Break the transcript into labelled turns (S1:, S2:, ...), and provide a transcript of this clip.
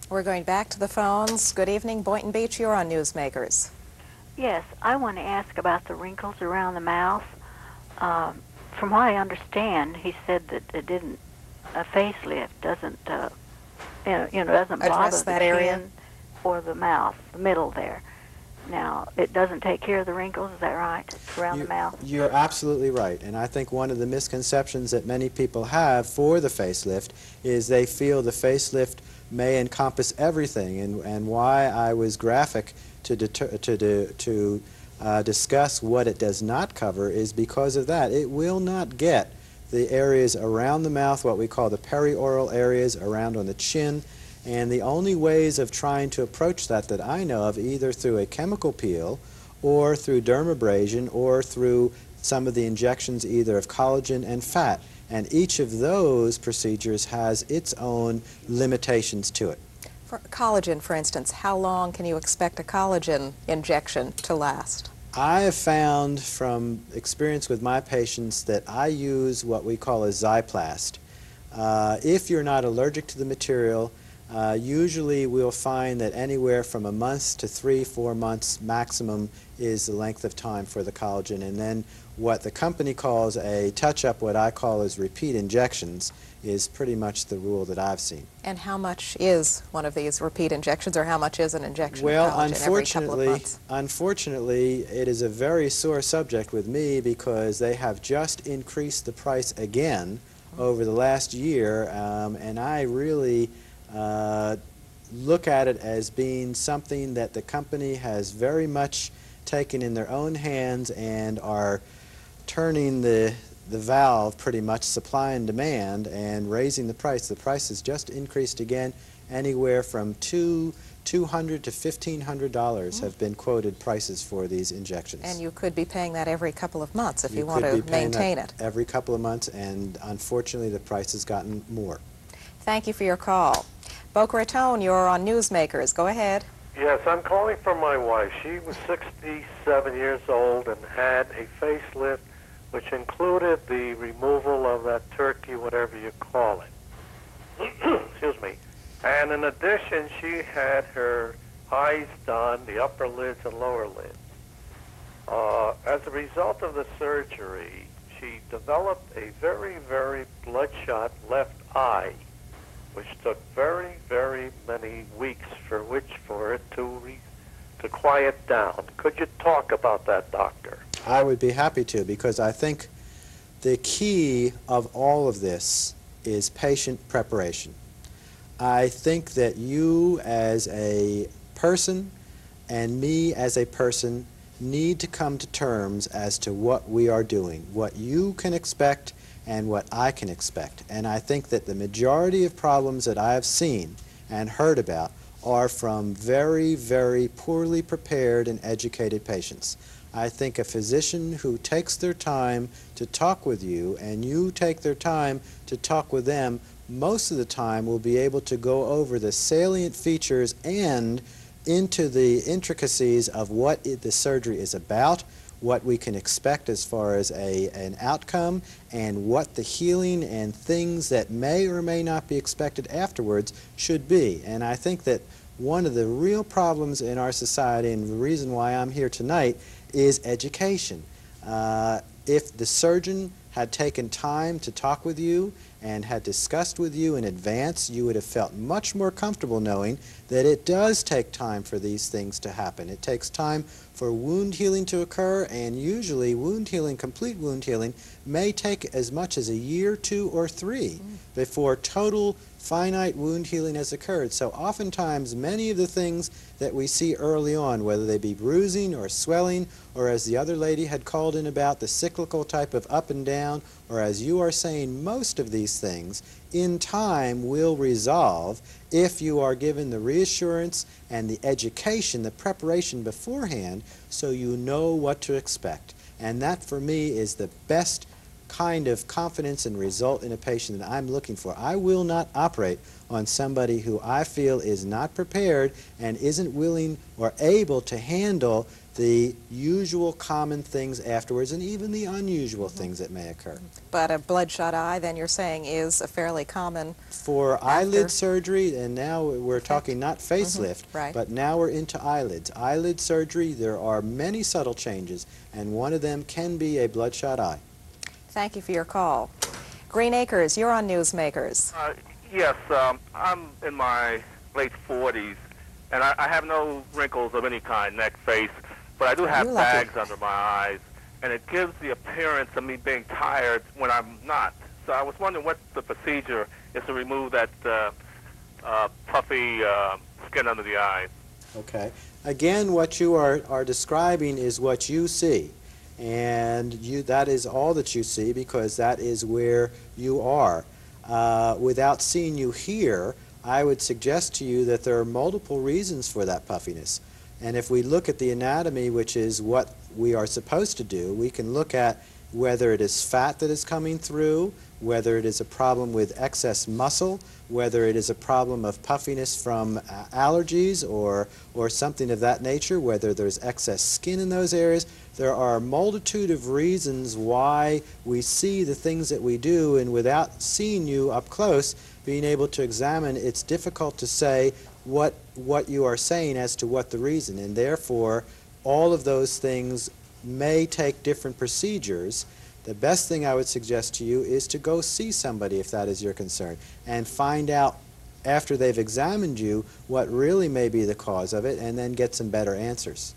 S1: We're going back to the phones. Good evening, Boynton Beach. You're on Newsmakers.
S2: Yes, I want to ask about the wrinkles around the mouth. From what I understand, he said that it didn't, a facelift doesn't, doesn't bother the
S1: that
S2: chin
S1: area?
S2: or the mouth, the middle there. Now, it doesn't take care of the wrinkles, is that right, around the mouth?
S3: You're absolutely right, and I think one of the misconceptions that many people have for the facelift is they feel the facelift may encompass everything, and why I was graphic to discuss what it does not cover is because of that. It will not get the areas around the mouth, what we call the perioral areas around on the chin, and the only ways of trying to approach that I know of, either through a chemical peel or through dermabrasion or through some of the injections either of collagen and fat, and each of those procedures has its own limitations to it.
S1: For collagen, for instance, how long can you expect a collagen injection to last?
S3: I have found from experience with my patients that I use what we call a Zyplast. If you're not allergic to the material, usually we'll find that anywhere from a month to 3-4 months maximum is the length of time for the collagen, and then what the company calls a touch-up, what I call as repeat injections, is pretty much the rule that I've seen.
S1: And how much is one of these repeat injections, or how much is an injection
S3: well,
S1: of collagen every couple of months?
S3: Unfortunately, it is a very sore subject with me because they have just increased the price again over the last year, and I really look at it as being something that the company has very much taken in their own hands and are turning the valve, pretty much supply and demand, and raising the price. The price has just increased again. Anywhere from $200 to $1,500 have been quoted prices for these injections.
S1: And you could be paying that every couple of months if you want to maintain it.
S3: Every couple of months, and unfortunately the price has gotten more.
S1: Thank you for your call. Boca Raton, you're on Newsmakers. Go ahead.
S4: Yes, I'm calling for my wife. She was 67 years old and had a facelift which included the removal of that turkey, whatever you call it. Excuse me. And in addition, she had her eyes done, the upper lids and lower lids. As a result of the surgery, she developed a very, very bloodshot left eye, which took very, very many weeks for it to quiet down. Could you talk about that, doctor?
S3: I would be happy to, because I think the key of all of this is patient preparation. I think that you as a person and me as a person need to come to terms as to what we are doing, what you can expect and what I can expect. And I think that the majority of problems that I have seen and heard about are from very, very poorly prepared and educated patients. I think a physician who takes their time to talk with you and you take their time to talk with them, most of the time will be able to go over the salient features and into the intricacies of what the surgery is about, what we can expect as far as an outcome, and what the healing and things that may or may not be expected afterwards should be. And I think that one of the real problems in our society, and the reason why I'm here tonight, is education. If the surgeon had taken time to talk with you and had discussed with you in advance, you would have felt much more comfortable knowing that it does take time for these things to happen. It takes time for wound healing to occur, and usually wound healing, complete wound healing, may take as much as a year, 2 or 3 before total finite wound healing has occurred. So oftentimes many of the things that we see early on, whether they be bruising or swelling, or as the other lady had called in about the cyclical type of up and down, or as you are saying, most of these things in time will resolve if you are given the reassurance and the education, the preparation beforehand, so you know what to expect. And that for me is the best kind of confidence and result in a patient that I'm looking for. I will not operate on somebody who I feel is not prepared and isn't willing or able to handle the usual common things afterwards and even the unusual things that may occur.
S1: But a bloodshot eye, then you're saying, is a fairly common
S3: For eyelid surgery, and now we're talking not facelift,
S1: right.
S3: but now we're into eyelids. Eyelid surgery, there are many subtle changes, and one of them can be a bloodshot eye.
S1: Thank you for your call. Green Acres, you're on Newsmakers.
S5: Yes, I'm in my late 40s, and I have no wrinkles of any kind, neck, face, but I do have
S1: You're lucky.
S5: bags under my eyes, and it gives the appearance of me being tired when I'm not. So I was wondering what the procedure is to remove that puffy skin under the eyes.
S3: Okay. Again, what you are describing is what you see. And that is all that you see because that is where you are. Without seeing you here, I would suggest to you that there are multiple reasons for that puffiness. And if we look at the anatomy, which is what we are supposed to do, we can look at whether it is fat that is coming through, whether it is a problem with excess muscle, whether it is a problem of puffiness from allergies or something of that nature, whether there's excess skin in those areas. There are a multitude of reasons why we see the things that we do, and without seeing you up close, being able to examine, it's difficult to say what you are saying as to what the reason, and therefore all of those things may take different procedures. The best thing I would suggest to you is to go see somebody if that is your concern and find out after they've examined you what really may be the cause of it and then get some better answers.